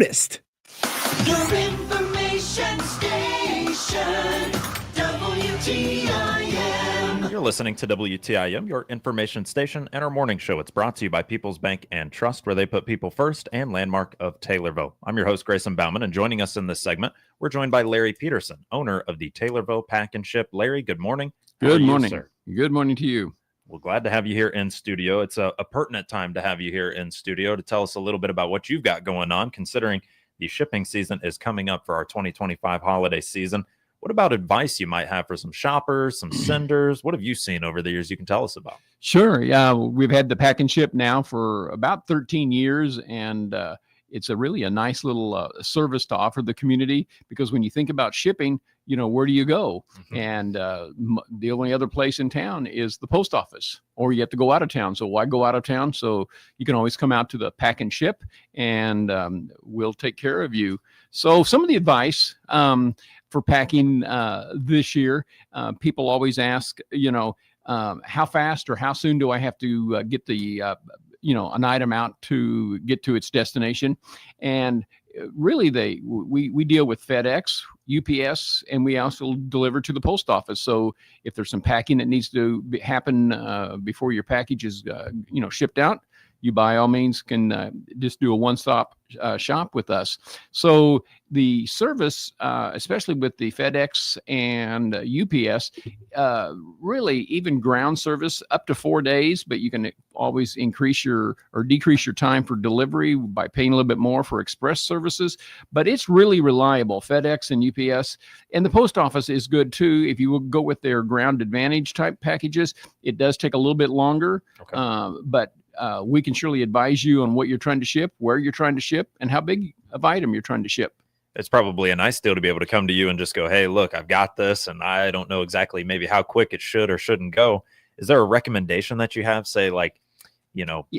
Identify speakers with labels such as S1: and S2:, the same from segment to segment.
S1: noticed.
S2: Your information station, WTIM.
S3: You're listening to WTIM, your information station, and our morning show. It's brought to you by People's Bank and Trust, where they put people first, and Landmark of Taylorville. I'm your host, Grayson Bauman, and joining us in this segment, we're joined by Larry Peterson, owner of the Taylorville Pack and Ship. Larry, good morning.
S4: Good morning,
S3: sir?
S4: Good morning to you.
S3: Well, glad to have you here in studio. It's a pertinent time to have you here in studio to tell us a little bit about what you've got going on, considering the shipping season is coming up for our 2025 holiday season. What about advice you might have for some shoppers, some senders? What have you seen over the years you can tell us about?
S4: Sure. Yeah, we've had the Pack and Ship now for about 13 years, and it's really a nice little service to offer the community, because when you think about shipping, where do you go? Mm-hmm. And the only other place in town is the post office, or you have to go out of town. So why go out of town? So you can always come out to the Pack and Ship, and we'll take care of you. So some of the advice for packing this year, people always ask, how fast or how soon do I have to get the an item out to get to its destination? And really, we deal with FedEx, UPS, and we also deliver to the post office. So if there's some packing that needs to happen before your package is shipped out, you by all means can just do a one-stop shop with us. So the service, especially with the FedEx and UPS, really even ground service up to 4 days, but you can always increase or decrease your time for delivery by paying a little bit more for express services. But it's really reliable, FedEx and UPS. And the post office is good too. If you will go with their ground advantage type packages, it does take a little bit longer, but we can surely advise you on what you're trying to ship, where you're trying to ship, and how big of item you're trying to ship.
S3: It's probably a nice deal to be able to come to you and just go, hey, look, I've got this, and I don't know exactly maybe how quick it should or shouldn't go. Is there a recommendation that you have? Say, like,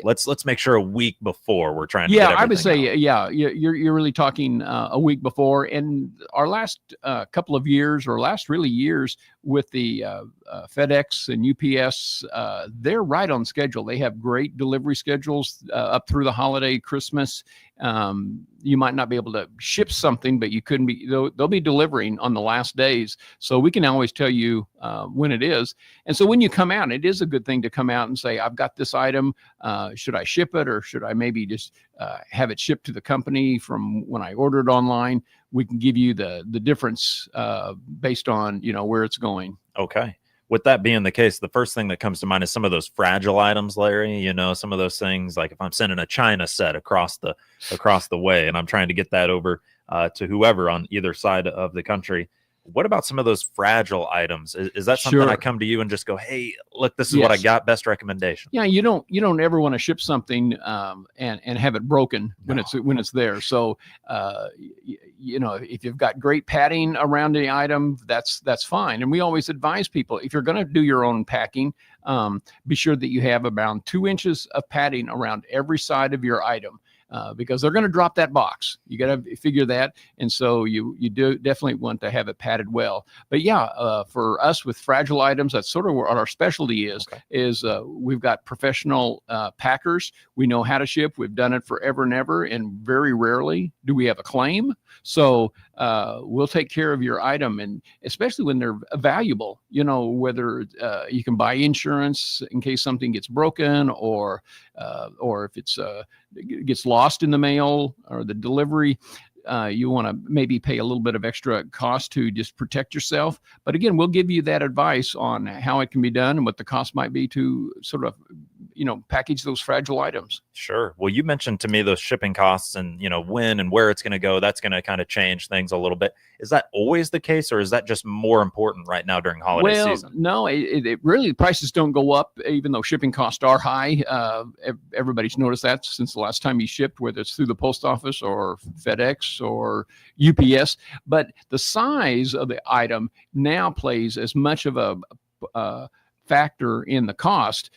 S3: let's make sure a week before we're trying to get everything
S4: I would say,
S3: out.
S4: you're really talking a week before. And our last couple of years, or last really years with the FedEx and UPS, they're right on schedule. They have great delivery schedules up through the holiday, Christmas. You might not be able to ship something, but they'll be delivering on the last days. So we can always tell you when it is. And so when you come out, it is a good thing to come out and say, I've got this item. Should I ship it, or should I maybe just have it shipped to the company from when I ordered online? We can give you the difference based on, where it's going.
S3: Okay. With that being the case, the first thing that comes to mind is some of those fragile items, Larry. Some of those things, like if I'm sending a China set across the way and I'm trying to get that over to whoever on either side of the country. What about some of those fragile items? Is that something I come to you and just go, hey, look, this is what I got, best recommendation?
S4: Yeah, you don't ever want to ship something and have it broken when it's there. So if you've got great padding around the item, that's fine. And we always advise people, if you're going to do your own packing, be sure that you have around 2 inches of padding around every side of your item. Because they're going to drop that box. You got to figure that. And so you do definitely want to have it padded well. But for us with fragile items, that's sort of what our specialty is, we've got professional packers. We know how to ship. We've done it forever and ever. And very rarely do we have a claim. So we'll take care of your item. And especially when they're valuable, whether you can buy insurance in case something gets broken, or if it's gets lost in the mail or the delivery, you want to maybe pay a little bit of extra cost to just protect yourself. But again, we'll give you that advice on how it can be done and what the cost might be to sort of, package those fragile items.
S3: Sure. Well, you mentioned to me those shipping costs and, when and where it's going to go. That's going to kind of change things a little bit. Is that always the case, or is that just more important right now during holiday season?
S4: No, it really, prices don't go up, even though shipping costs are high. Everybody's noticed that since the last time you shipped, whether it's through the post office or FedEx or UPS. But the size of the item now plays as much of a factor in the cost.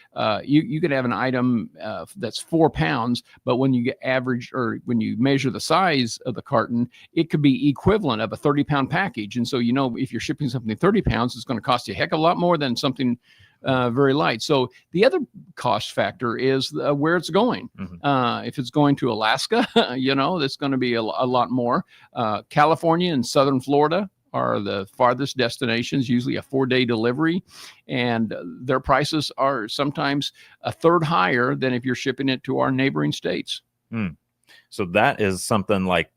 S4: You could have an item that's 4 pounds, but when you get average, or when you measure the size of the carton, it could be equivalent of a 30-pound package. And so, if you're shipping something 30 pounds, it's going to cost you a heck of a lot more than something very light. So the other cost factor is where it's going. If it's going to Alaska, that's going to be a lot more. California and Southern Florida are the farthest destinations, usually a 4-day delivery, and their prices are sometimes a third higher than if you're shipping it to our neighboring states.
S3: So that is something like,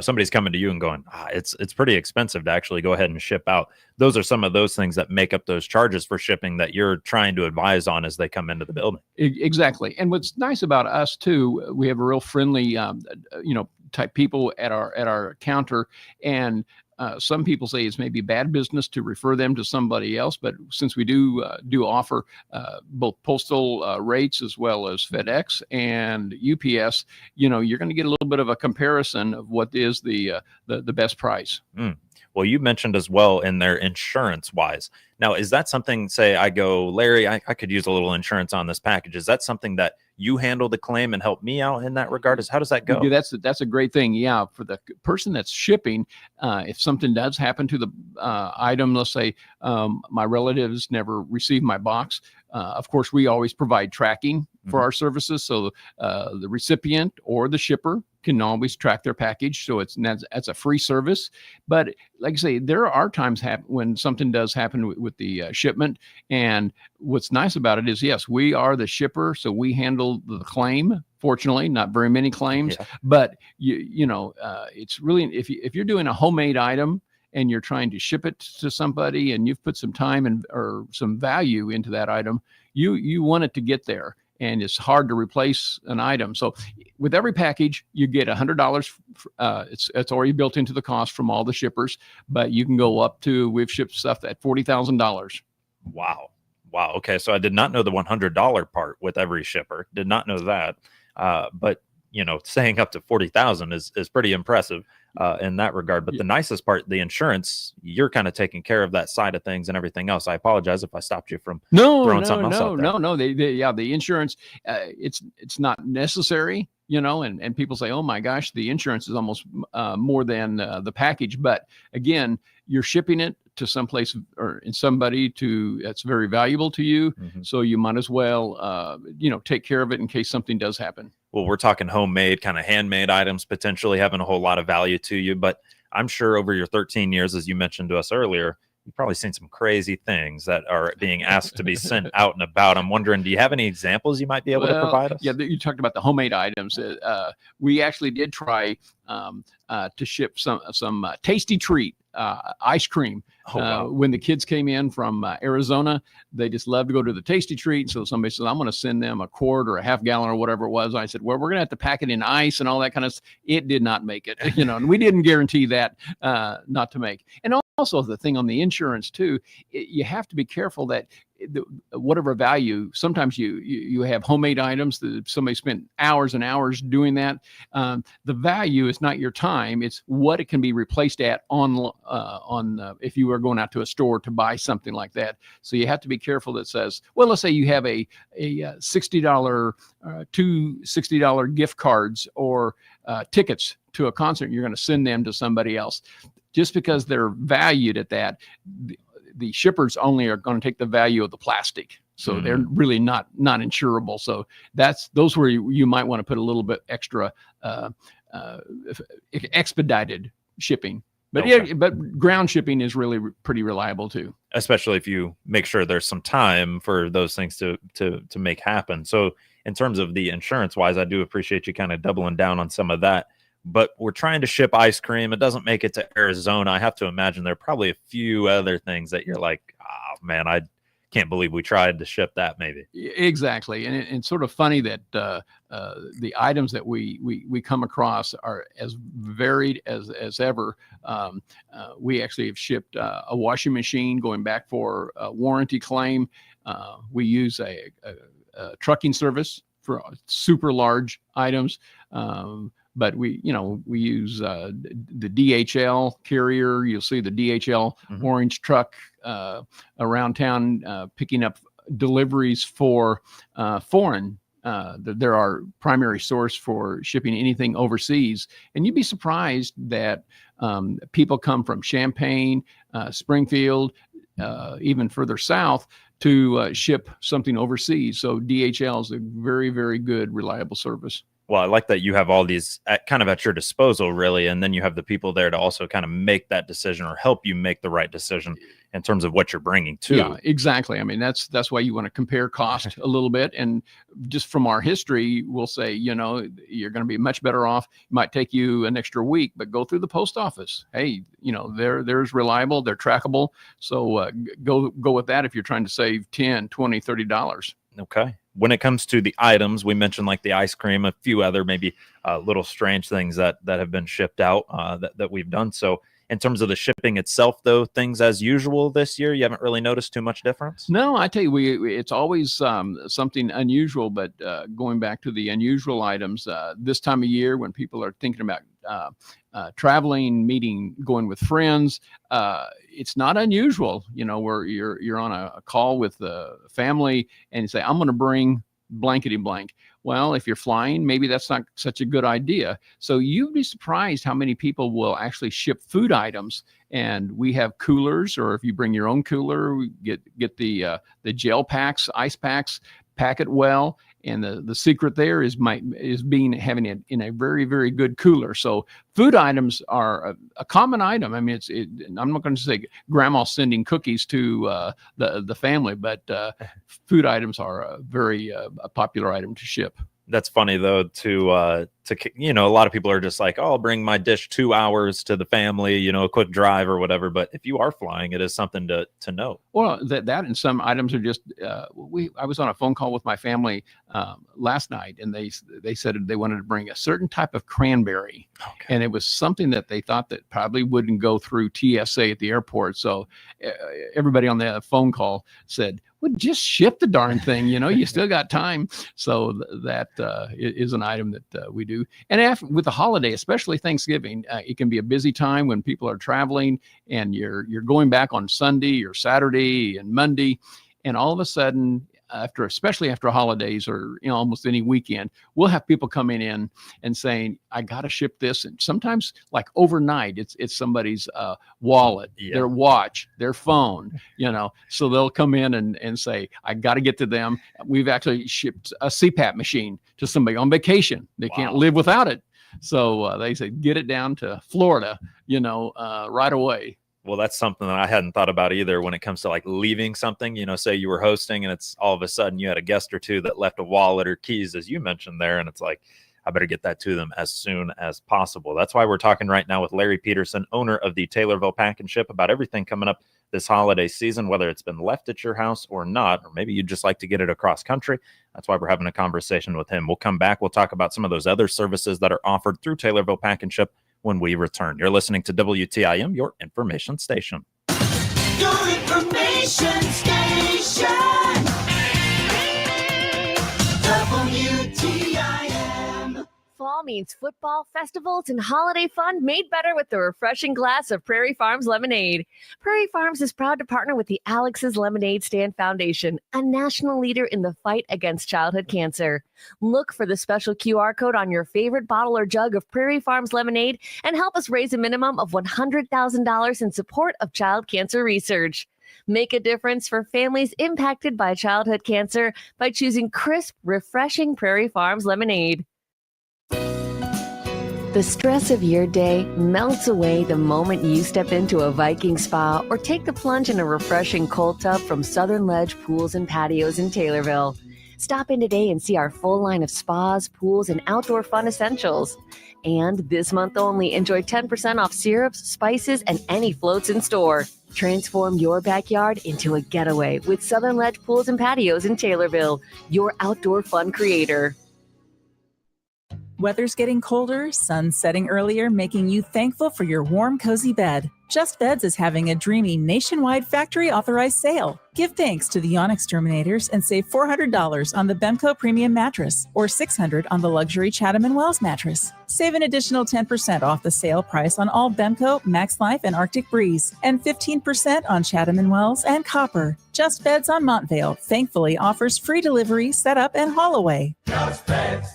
S3: somebody's coming to you and going, it's pretty expensive to actually go ahead and ship out. Those are some of those things that make up those charges for shipping that you're trying to advise on as they come into the building.
S4: Exactly. And what's nice about us too, we have a real friendly, type people at our counter, and some people say it's maybe bad business to refer them to somebody else, but since we do offer both postal rates as well as FedEx and UPS, you're going to get a little bit of a comparison of what is the best price.
S3: Well, you mentioned as well in there insurance wise. Now, is that something, say I go, Larry, I could use a little insurance on this package. Is that something that you handle the claim and help me out in that regard? How does that go?
S4: Yeah, that's a great thing. Yeah. For the person that's shipping, if something does happen to the item, let's say my relatives never received my box, of course, we always provide tracking for our services. So the recipient or the shipper can always track their package. So that's a free service. But like I say, there are times when something does happen with the shipment. And what's nice about it is, yes, we are the shipper. So we handle the claim. Fortunately, not very many claims, but it's really, if you're doing a homemade item and you're trying to ship it to somebody and you've put some time or some value into that item, you want it to get there. And it's hard to replace an item. So with every package, you get $100. It's already built into the cost from all the shippers, but you can go up to, we've shipped stuff at $40,000.
S3: Wow. Okay. So I did not know the $100 part with every shipper. Did not know that. But saying up to 40,000 is pretty impressive in that regard. But the nicest part, the insurance, you're kind of taking care of that side of things and everything else. I apologize if I stopped you from throwing something else out there.
S4: No. The insurance, it's not necessary, and people say, oh my gosh, the insurance is almost more than the package. But again, you're shipping it to someplace or in somebody that's very valuable to you. So you might as well, take care of it in case something does happen.
S3: Well, we're talking homemade, kind of handmade items, potentially having a whole lot of value to you. But I'm sure over your 13 years, as you mentioned to us earlier, you've probably seen some crazy things that are being asked to be sent out and about. I'm wondering, do you have any examples you might be able to provide us?
S4: Yeah, you talked about the homemade items. We actually did try to ship some Tasty Treat ice cream. When the kids came in from Arizona, they just loved to go to the Tasty Treat. So somebody said, I'm going to send them a quart or a half gallon or whatever it was. I said, well, we're going to have to pack it in ice and all that kind of stuff. It did not make it, and we didn't guarantee that not to make. And also the thing on the insurance too, you have to be careful that whatever value, sometimes you have homemade items that somebody spent hours and hours doing that. The value is not your time, it's what it can be replaced at on if you were going out to a store to buy something like that. So you have to be careful that says, well, let's say you have a $60 two $60 gift cards or tickets to a concert, you're going to send them to somebody else. Just because they're valued at that, the shippers only are going to take the value of the plastic. So they're really not insurable. So those where you might want to put a little bit extra expedited shipping. But but ground shipping is really pretty reliable too.
S3: Especially if you make sure there's some time for those things to make happen. So in terms of the insurance wise, I do appreciate you kind of doubling down on some of that. But we're trying to ship ice cream. It doesn't make it to Arizona. I have to imagine there are probably a few other things that you're like, oh man, I can't believe we tried to ship that maybe.
S4: Exactly. And it's sort of funny that the items that we come across are as varied as ever. We actually have shipped a washing machine going back for a warranty claim. We use a trucking service for super large items. But we use the DHL carrier. You'll see the DHL orange truck around town picking up deliveries for foreign. They're our primary source for shipping anything overseas. And you'd be surprised that people come from Champaign, Springfield, even further south to ship something overseas. So DHL is a very, very good, reliable service.
S3: Well, I like that you have all these kind of at your disposal, really, and then you have the people there to also kind of make that decision or help you make the right decision in terms of what you're bringing too.
S4: Yeah, exactly. I mean, that's why you want to compare cost a little bit, and just from our history, we'll say, you're going to be much better off. It might take you an extra week, but go through the post office. Hey, there's reliable, they're trackable. So go with that if you're trying to save $10, $20, $30.
S3: Okay. When it comes to the items, we mentioned like the ice cream, a few other maybe little strange things that have been shipped out that we've done. So in terms of the shipping itself, though, things as usual this year, you haven't really noticed too much difference?
S4: No, I tell you, it's always something unusual, but going back to the unusual items, this time of year when people are thinking about traveling, meeting, going with friends, it's not unusual, where you're on a call with the family and you say, I'm going to bring blankety blank. Well, if you're flying, maybe that's not such a good idea. So you'd be surprised how many people will actually ship food items. And we have coolers, or if you bring your own cooler, we get the gel packs, ice packs, pack it well. And the secret there is having it in a very, very good cooler. So food items are a common item. I mean, I'm not going to say grandma sending cookies to the family, but food items are a very popular item to ship.
S3: That's funny though, to a lot of people are just like, oh, I'll bring my dish 2 hours to the family, a quick drive or whatever. But if you are flying, it is something to know.
S4: Well, that and some items are just, I was on a phone call with my family last night, and they said they wanted to bring a certain type of cranberry. Okay. And it was something that they thought that probably wouldn't go through TSA at the airport. So everybody on the phone call said, well, just ship the darn thing. You still got time. So that is an item that we do. And with the holiday, especially Thanksgiving, it can be a busy time when people are traveling and you're going back on Sunday or Saturday and Monday. And all of a sudden, especially after holidays or almost any weekend, we'll have people coming in and saying, I got to ship this. And sometimes like overnight, it's somebody's wallet, their watch, their phone, so they'll come in and say, I got to get to them. We've actually shipped a CPAP machine to somebody on vacation. They can't live without it. So they say, get it down to Florida, right away.
S3: Well, that's something that I hadn't thought about either when it comes to like leaving something, say you were hosting and it's all of a sudden you had a guest or two that left a wallet or keys, as you mentioned there. And it's like, I better get that to them as soon as possible. That's why we're talking right now with Larry Peterson, owner of the Taylorville Pack and Ship, about everything coming up this holiday season, whether it's been left at your house or not, or maybe you'd just like to get it across country. That's why we're having a conversation with him. We'll come back. We'll talk about some of those other services that are offered through Taylorville Pack and Ship when we return. You're listening to WTIM, your information station.
S2: Your information station. WTIM.
S1: Fall means football, festivals, and holiday fun made better with the refreshing glass of Prairie Farms lemonade. Prairie Farms is proud to partner with the Alex's Lemonade Stand Foundation, a national leader in the fight against childhood cancer. Look for the special QR code on your favorite bottle or jug of Prairie Farms lemonade and help us raise a minimum of $100,000 in support of child cancer research. Make a difference for families impacted by childhood cancer by choosing crisp, refreshing Prairie Farms lemonade. The stress of your day melts away the moment you step into a Viking spa or take the plunge in a refreshing cold tub from Southern Ledge Pools and Patios in Taylorville. Stop in today and see our full line of spas, pools, and outdoor fun essentials. And this month only, enjoy 10% off syrups, spices, and any floats in store. Transform your backyard into a getaway with Southern Ledge Pools and Patios in Taylorville, your outdoor fun creator.
S5: Weather's getting colder, sun's setting earlier, making you thankful for your warm, cozy bed. Just Beds is having a dreamy nationwide factory authorized sale. Give thanks to the Yawn Exterminators and save $400 on the Bemco Premium Mattress or $600 on the luxury Chatham & Wells mattress. Save an additional 10% off the sale price on all Bemco, Max Life, and Arctic Breeze, and 15% on Chatham & Wells and Copper. Just Beds on Montvale thankfully offers free delivery, setup, and haul away.
S2: Just Beds.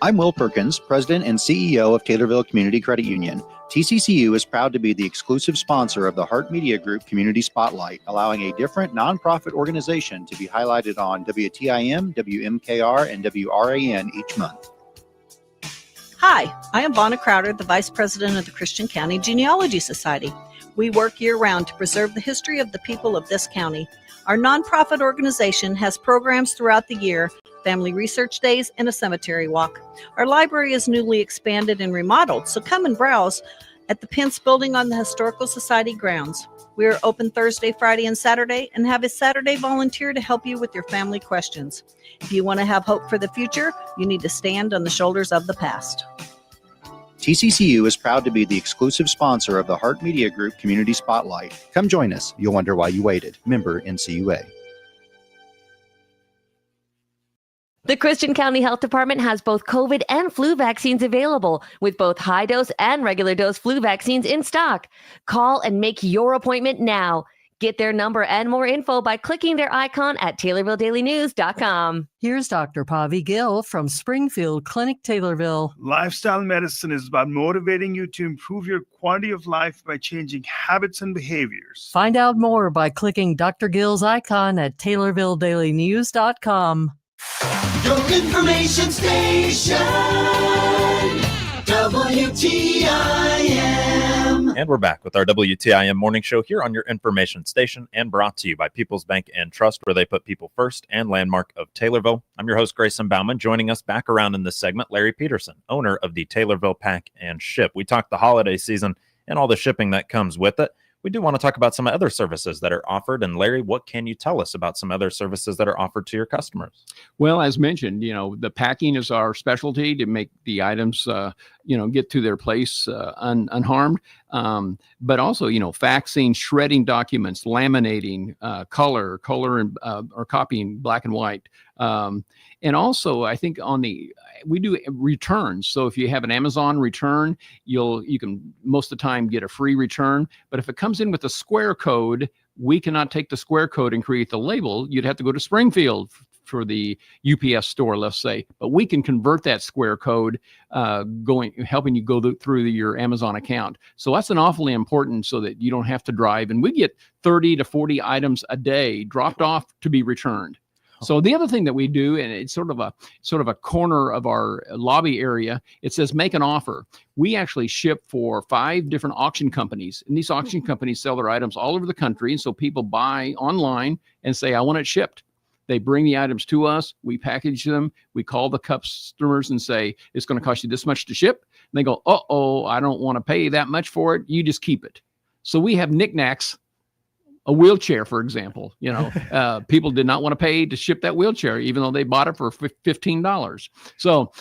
S6: I'm Will Perkins, President and CEO of Taylorville Community Credit Union. TCCU is proud to be the exclusive sponsor of the Heart Media Group Community Spotlight, allowing a different nonprofit organization to be highlighted on WTIM, WMKR, and WRAN each month.
S7: Hi, I am Vonna Crowder, the Vice President of the Christian County Genealogy Society. We work year-round to preserve the history of the people of this county. Our nonprofit organization has programs throughout the year, family research days, and a cemetery walk. Our library is newly expanded and remodeled, so come and browse at the Pence Building on the Historical Society grounds. We are open Thursday, Friday, and Saturday, and have a Saturday volunteer to help you with your family questions. If you want to have hope for the future, you need to stand on the shoulders of the past.
S6: TCCU is proud to be the exclusive sponsor of the Heart Media Group Community Spotlight. Come join us. You'll wonder why you waited. Member NCUA.
S1: The Christian County Health Department has both COVID and flu vaccines available, with both high-dose and regular dose flu vaccines in stock. Call and make your appointment now. Get their number and more info by clicking their icon at TaylorvilleDailyNews.com.
S8: Here's Dr. Pavi Gill from Springfield Clinic, Taylorville.
S9: Lifestyle medicine is about motivating you to improve your quality of life by changing habits and behaviors.
S8: Find out more by clicking Dr. Gill's icon at TaylorvilleDailyNews.com.
S2: Your information station, WTIM.
S3: And we're back with our WTIM morning show here on your information station and brought to you by People's Bank and Trust, where they put people first, and Landmark of Taylorville. I'm your host, Grayson Bauman. Joining us back around in this segment, Larry Peterson, owner of the Taylorville Pack and Ship. We talked the holiday season and all the shipping that comes with it. We do want to talk about some other services that are offered. And Larry, what can you tell us about some other services that are offered to your customers?
S4: Well, as mentioned, the packing is our specialty to make the items, get to their place unharmed. But also, faxing, shredding documents, laminating, color and or copying black and white. And also, I think we do returns. So if you have an Amazon return, you can most of the time get a free return. But if it comes in with a square code, we cannot take the square code and create the label. You'd have to go to Springfield for the UPS store, let's say. But we can convert that square code, helping you go through your Amazon account. So that's an awfully important, so that you don't have to drive. And we get 30 to 40 items a day dropped off to be returned. So the other thing that we do, and it's sort of a corner of our lobby area, it says make an offer. We actually ship for 5 different auction companies, and these auction companies sell their items all over the country. And so people buy online and say, I want it shipped. They bring the items to us. We package them. We call the customers and say, it's going to cost you this much to ship. And they go, I don't want to pay that much for it. You just keep it. So we have knickknacks. A wheelchair, for example, people did not want to pay to ship that wheelchair, even though they bought it for $15. So,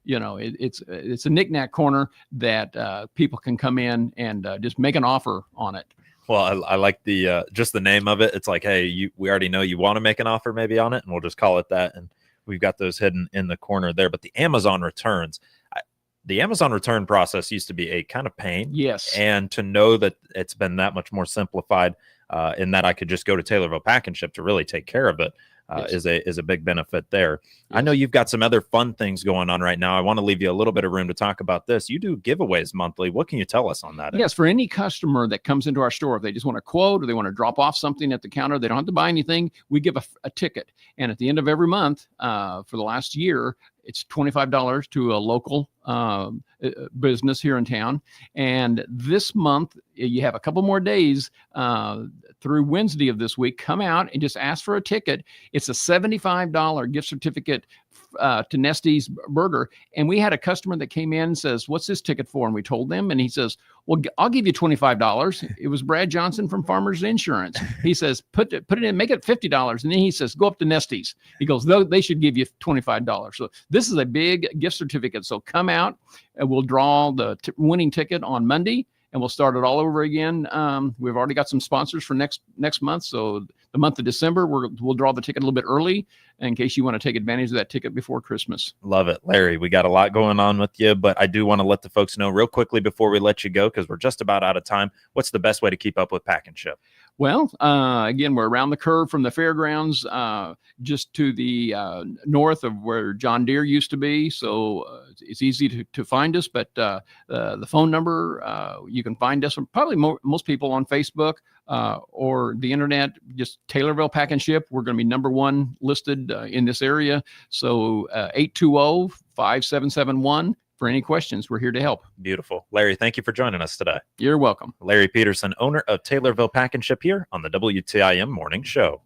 S4: it's a knickknack corner that people can come in and just make an offer on it.
S3: Well, I like the just the name of it. It's like, hey, we already know you want to make an offer maybe on it, and we'll just call it that. And we've got those hidden in the corner there. But the Amazon returns. The Amazon return process used to be a kind of pain.
S4: Yes.
S3: And to know that it's been that much more simplified in that I could just go to Taylorville Pack and Ship to really take care of it is a big benefit there. Yes. I know you've got some other fun things going on right now. I want to leave you a little bit of room to talk about this. You do giveaways monthly. What can you tell us on that?
S4: Yes, for any customer that comes into our store, if they just want to quote or they want to drop off something at the counter, they don't have to buy anything. We give a ticket. And at the end of every month for the last year, it's $25 to a local business here in town. And this month, you have a couple more days through Wednesday of this week. Come out and just ask for a ticket. It's a $75 gift certificate to Nesty's Burger. And we had a customer that came in and says, what's this ticket for? And we told them, and he says, well, I'll give you $25. It was Brad Johnson from Farmers Insurance. He says, put it in, make it $50. And then he says, go up to Nesty's. He goes, they should give you $25. So this is a big gift certificate. So come out and we'll draw the winning ticket on Monday. And we'll start it all over again. We've already got some sponsors for next month. So the month of December, we'll draw the ticket a little bit early in case you want to take advantage of that ticket before Christmas.
S3: Love it. Larry, we got a lot going on with you, but I do want to let the folks know real quickly before we let you go, because we're just about out of time. What's the best way to keep up with Pack and Ship?
S4: Well, again, we're around the curve from the fairgrounds, just to the north of where John Deere used to be. So it's easy to find us. But the phone number, you can find us probably most people on Facebook or the internet, just Taylorville Pack and Ship. We're going to be number one listed in this area. So 820-5771. For any questions, we're here to help.
S3: Beautiful. Larry, thank you for joining us today.
S4: You're welcome.
S3: Larry Peterson, owner of Taylorville Pack and Ship, here on the WTIM Morning Show.